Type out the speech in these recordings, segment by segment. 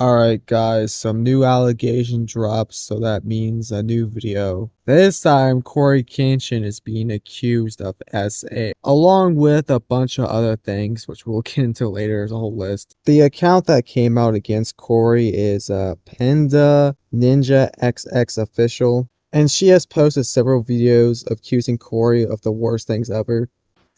Alright guys, some new allegation drops, so that means a new video. This time, CoryxKenshin is being accused of SA, along with a bunch of other things, which we'll get into later. There's a whole list. The account that came out against Cory is Panda Ninja XX Official, and she has posted several videos accusing Cory of the worst things ever.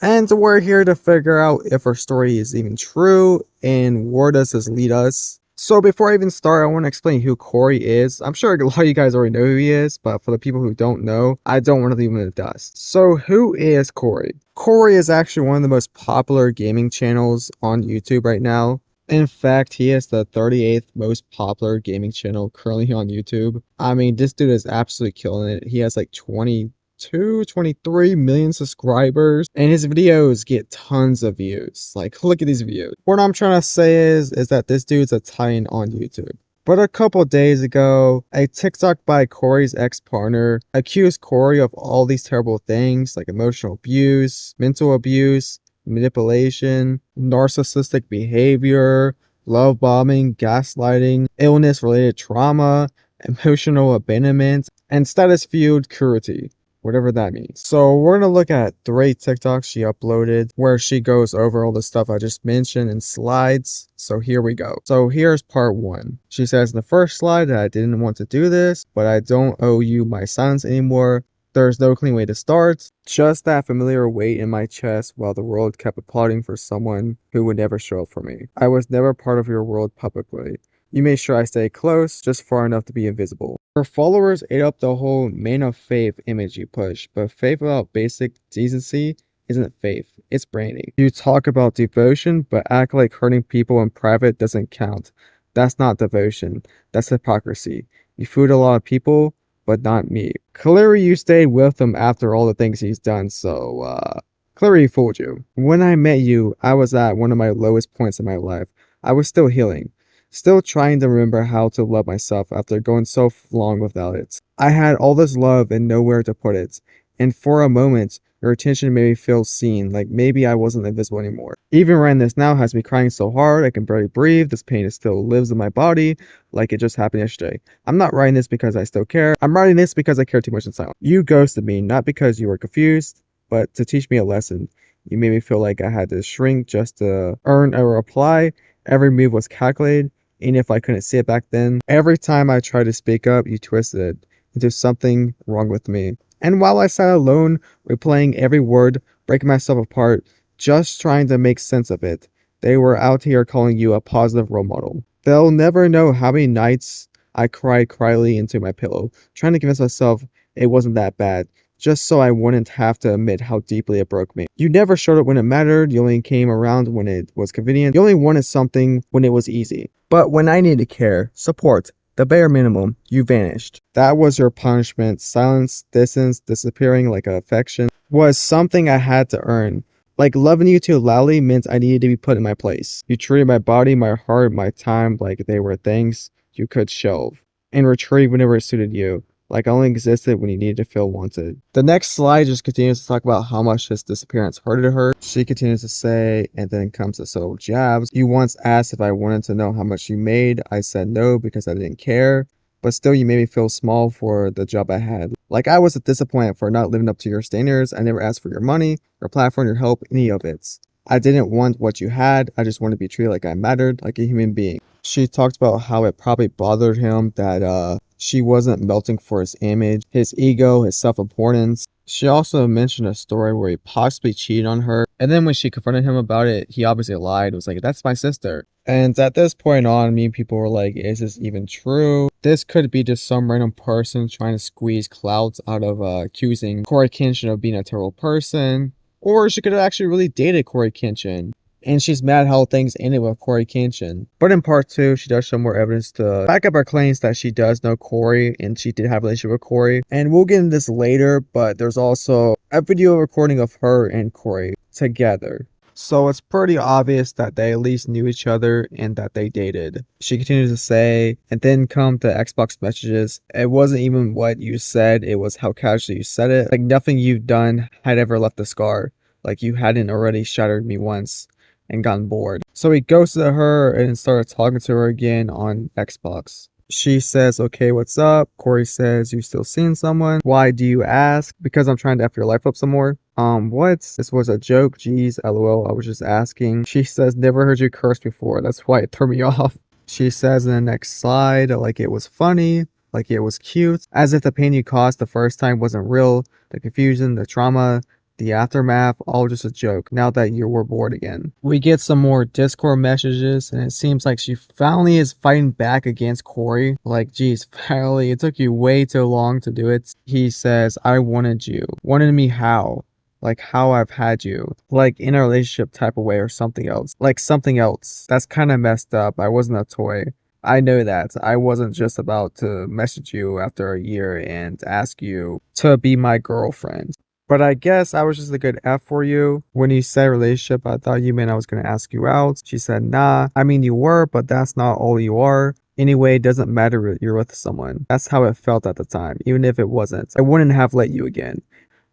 And we're here to figure out if her story is even true, and where does this lead us. So before I even start, I want to explain who Cory is. I'm sure a lot of you guys already know who he is, but for the people who don't know, I don't want to leave him in the dust. So who is Cory? Cory is actually one of the most popular gaming channels on YouTube right now. In fact, he is the 38th most popular gaming channel currently on YouTube. I mean, this dude is absolutely killing it. He has like 23 million subscribers, and his videos get tons of views. Like, look at these views. What I'm trying to say is that this dude's a titan on YouTube. But a couple days ago, a TikTok by Cory's ex-partner accused Cory of all these terrible things like emotional abuse, mental abuse, manipulation, narcissistic behavior, love bombing, gaslighting, illness-related trauma, emotional abandonment, and status-fueled cruelty. Whatever that means. So we're going to look at 3 TikToks she uploaded where she goes over all the stuff I just mentioned in slides. So here we go. So here's part 1. She says in the first slide that I didn't want to do this, but I don't owe you my silence anymore. There's no clean way to start. Just that familiar weight in my chest while the world kept applauding for someone who would never show up for me. I was never part of your world publicly. You made sure I stay close, just far enough to be invisible. Her followers ate up the whole man of faith image you push, but faith without basic decency isn't faith, it's branding. You talk about devotion, but act like hurting people in private doesn't count. That's not devotion, that's hypocrisy. You fooled a lot of people, but not me. Clearly you stayed with him after all the things he's done, so clearly he fooled you. When I met you, I was at one of my lowest points in my life. I was still healing. Still trying to remember how to love myself after going so long without it. I had all this love and nowhere to put it. And for a moment, your attention made me feel seen, like maybe I wasn't invisible anymore. Even writing this now has me crying so hard I can barely breathe. This pain still lives in my body like it just happened yesterday. I'm not writing this because I still care. I'm writing this because I care too much in silence. You ghosted me, not because you were confused, but to teach me a lesson. You made me feel like I had to shrink just to earn a reply. Every move was calculated. And if I couldn't see it back then, every time I tried to speak up, you twisted it into something wrong with me. And while I sat alone, replaying every word, breaking myself apart, just trying to make sense of it, they were out here calling you a positive role model. They'll never know how many nights I cried quietly into my pillow, trying to convince myself it wasn't that bad, just so I wouldn't have to admit how deeply it broke me. You never showed up when it mattered, you only came around when it was convenient, you only wanted something when it was easy. But when I needed care, support, the bare minimum, you vanished. That was your punishment. Silence, distance, disappearing like affection was something I had to earn. Like loving you too loudly meant I needed to be put in my place. You treated my body, my heart, my time like they were things you could shelve and retrieve whenever it suited you. Like I only existed when you needed to feel wanted. The next slide just continues to talk about how much his disappearance hurted her. She continues to say, and then comes to subtle jabs. You once asked if I wanted to know how much you made. I said no because I didn't care. But still you made me feel small for the job I had. Like I was disappointed for not living up to your standards. I never asked for your money, your platform, your help, any of it. I didn't want what you had. I just wanted to be treated like I mattered, like a human being. She talked about how it probably bothered him that she wasn't melting for his image, his ego, his self-importance. She also mentioned a story where he possibly cheated on her. And then when she confronted him about it, he obviously lied. It was like, that's my sister. And at this point on, me and people were like, is this even true? This could be just some random person trying to squeeze clout out of accusing CoryxKenshin of being a terrible person. Or she could have actually really dated CoryxKenshin. And she's mad how things ended with CoryxKenshin. But in part 2, she does show more evidence to back up her claims that she does know Cory and she did have a relationship with Cory. And we'll get into this later, but there's also a video recording of her and Cory together. So it's pretty obvious that they at least knew each other and that they dated. She continues to say, and then come to Xbox messages. It wasn't even what you said, it was how casually you said it. Like nothing you've done had ever left a scar. Like you hadn't already shattered me once. and gotten bored. So he ghosted her and started talking to her again on Xbox. She says, okay, what's up? Cory says, you still seeing someone? Why do you ask? Because I'm trying to F your life up some more. What? This was a joke. Jeez, lol. I was just asking. She says, never heard you curse before. That's why it threw me off. She says in the next slide, like it was funny, like it was cute, as if the pain you caused the first time wasn't real, the confusion, the trauma, the aftermath, all just a joke now that you were bored again. We get some more Discord messages and it seems like she finally is fighting back against Cory. Like, geez, finally, it took you way too long to do it. He says, I wanted you. Wanted me how? Like how I've had you. Like in a relationship type of way or something else. Like something else. That's kind of messed up. I wasn't a toy. I know that. I wasn't just about to message you after a year and ask you to be my girlfriend. But I guess I was just a good F for you. When you said relationship, I thought you meant I was going to ask you out. She said, nah. I mean, you were, but that's not all you are. Anyway, it doesn't matter if you're with someone. That's how it felt at the time. Even if it wasn't, I wouldn't have let you again.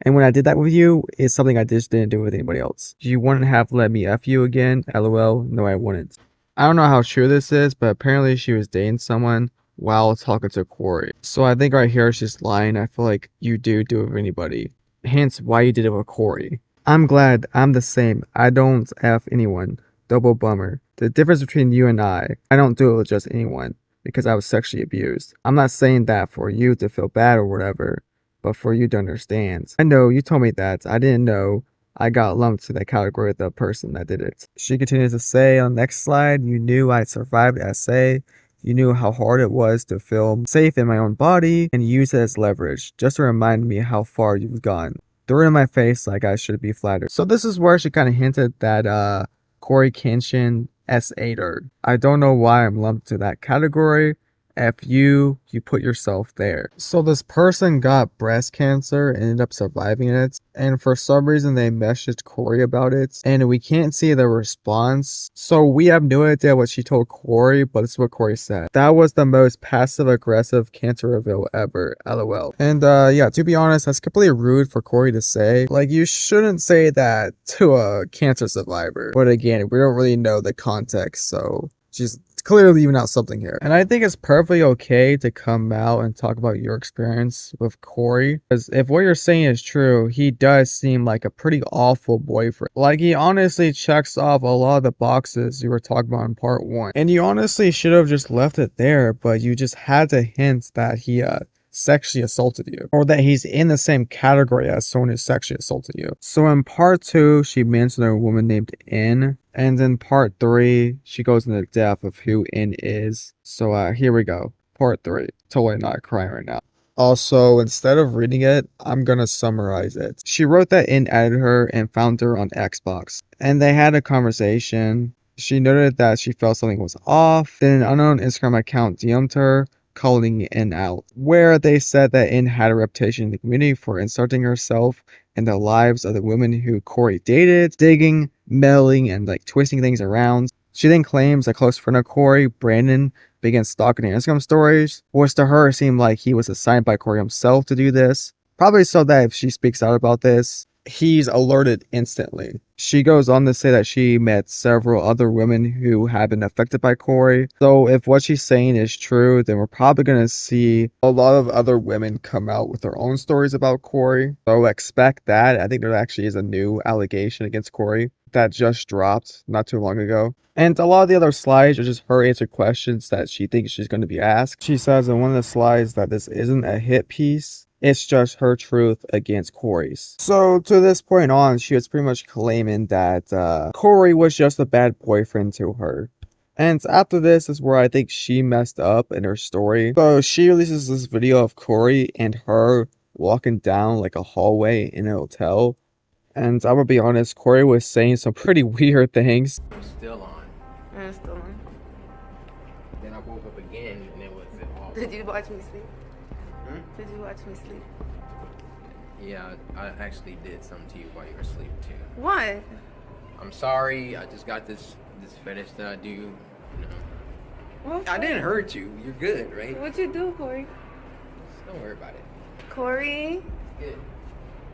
And when I did that with you, it's something I just didn't do with anybody else. You wouldn't have let me F you again? LOL. No, I wouldn't. I don't know how true this is, but apparently she was dating someone while talking to Cory. So I think right here she's lying. I feel like you do it with anybody. Hence why you did it with Cory. I'm glad I'm the same. I don't F anyone. Double bummer. The difference between you and I don't do it with just anyone because I was sexually abused. I'm not saying that for you to feel bad or whatever, but for you to understand. I know you told me that. I didn't know I got lumped to that category of the person that did it. She continues to say on the next slide, you knew I'd survived SA. You knew how hard it was to feel safe in my own body and use it as leverage, just to remind me how far you've gone. Threw it in my face like I should be flattered. So this is where she kind of hinted that CoryxKenshin S8 her. I don't know why I'm lumped to that category. F you put yourself there. So this person got breast cancer and ended up surviving it. And for some reason they messaged Cory about it. And we can't see the response. So we have no idea what she told Cory, but this is what Cory said. That was the most passive aggressive cancer reveal ever. LOL. And yeah, to be honest, that's completely rude for Cory to say. Like, you shouldn't say that to a cancer survivor. But again, we don't really know the context, so she's clearly leaving out something here. And I think it's perfectly okay to come out and talk about your experience with Cory. Because if what you're saying is true, he does seem like a pretty awful boyfriend. Like, he honestly checks off a lot of the boxes you were talking about in part 1. And you honestly should have just left it there, but you just had to hint that he sexually assaulted you, or that he's in the same category as someone who sexually assaulted you. So in part 2, she mentioned a woman named N, and in part 3, she goes into depth of who N is. So here we go. Part 3. Totally not crying right now. Also, instead of reading it, I'm gonna summarize it. She wrote that N added her and found her on Xbox, and they had a conversation. She noted that she felt something was off. Then an unknown Instagram account DM'd her, calling N out, where they said that N had a reputation in the community for inserting herself in the lives of the women who Cory dated, digging, meddling, and like twisting things around. She then claims a close friend of Cory, Brandon, began stalking her Instagram stories, which to her seemed like he was assigned by Cory himself to do this. Probably so that if she speaks out about this, he's alerted instantly. She goes on to say that she met several other women who have been affected by Cory. So if what she's saying is true, then we're probably going to see a lot of other women come out with their own stories about Cory. So expect that. I think there actually is a new allegation against Cory that just dropped not too long ago. And a lot of the other slides are just her answer questions that she thinks she's going to be asked. She says in one of the slides that this isn't a hit piece. It's just her truth against Cory's. So to this point on, she was pretty much claiming that Cory was just a bad boyfriend to her. And after this is where I think she messed up in her story. So she releases this video of Cory and her walking down like a hallway in a hotel. And I'm gonna be honest, Cory was saying some pretty weird things. I'm still on. I'm still on. Then I woke up again and it was off. Did you watch me sleep? Did you watch me sleep? Yeah, I actually did something to you while you were asleep too. What? I'm sorry. I just got this fetish that I do. You know. What? I didn't hurt you. You're good, right? What'd you do, Cory? Just don't worry about it. Cory? It's good.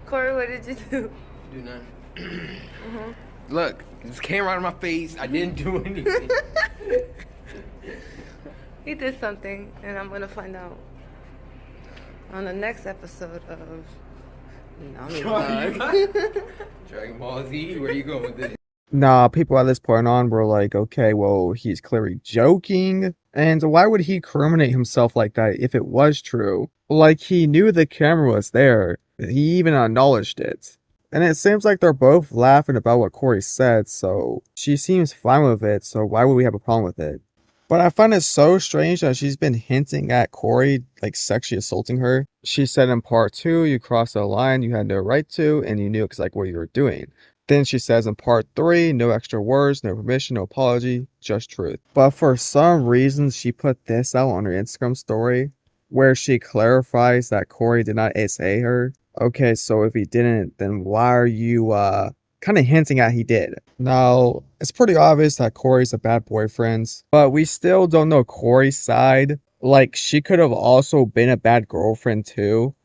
Cory, what did you do? Do nothing. Look, this camera out of my face. I didn't do anything. He did something, and I'm gonna find out on the next episode of Nami Vlog. Dragon Ball Z, where you going with this? Nah, people at this point on were like, okay, well, he's clearly joking. And why would he criminate himself like that if it was true? Like, he knew the camera was there. He even acknowledged it. And it seems like they're both laughing about what Cory said, so she seems fine with it, so why would we have a problem with it? But I find it so strange that she's been hinting at Cory, like sexually assaulting her. She said in part 2, you crossed a line you had no right to, and you knew exactly what you were doing. Then she says in part 3, no extra words, no permission, no apology, just truth. But for some reason, she put this out on her Instagram story, where she clarifies that Cory did not SA her. Okay, so if he didn't, then why are you, kind of hinting at he did? Now, it's pretty obvious that Cory's a bad boyfriend, but we still don't know Cory's side. Like, she could have also been a bad girlfriend too.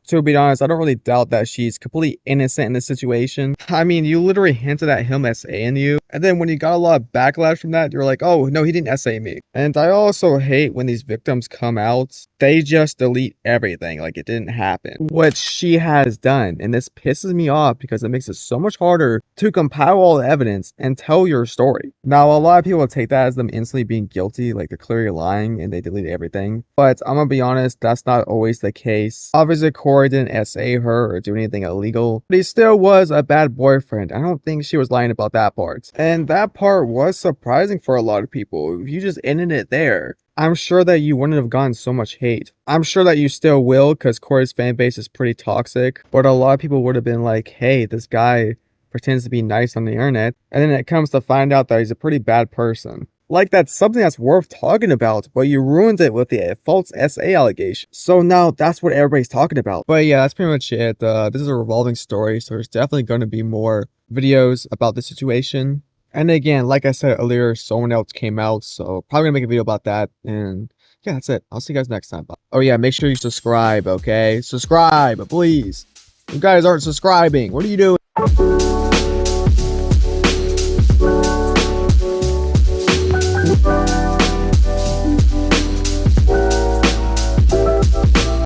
To be honest, I don't really doubt that she's completely innocent in this situation. I mean, you literally hinted at him SAing you, and then when you got a lot of backlash from that, you're like, oh, no, he didn't SA me. And I also hate when these victims come out, they just delete everything like it didn't happen, which she has done. And this pisses me off because it makes it so much harder to compile all the evidence and tell your story. Now, a lot of people take that as them instantly being guilty, like they're clearly lying and they deleted everything. But I'm gonna be honest, that's not always the case. Obviously, Cory didn't SA her or do anything illegal, but he still was a bad boyfriend. I don't think she was lying about that part. And that part was surprising for a lot of people. If you just ended it there, I'm sure that you wouldn't have gotten so much hate. I'm sure that you still will because Cory's fan base is pretty toxic, but a lot of people would have been like, hey, this guy pretends to be nice on the internet, and then it comes to find out that he's a pretty bad person. Like, that's something that's worth talking about, but you ruined it with the false SA allegation. So now that's what everybody's talking about. But yeah, that's pretty much it. This is a revolving story, so there's definitely going to be more videos about the situation. And again, like I said earlier, someone else came out, so probably gonna make a video about that. And yeah, that's it. I'll see you guys next time. Bye. Oh yeah, make sure you subscribe, okay? Subscribe, please. You guys aren't subscribing. What are you doing?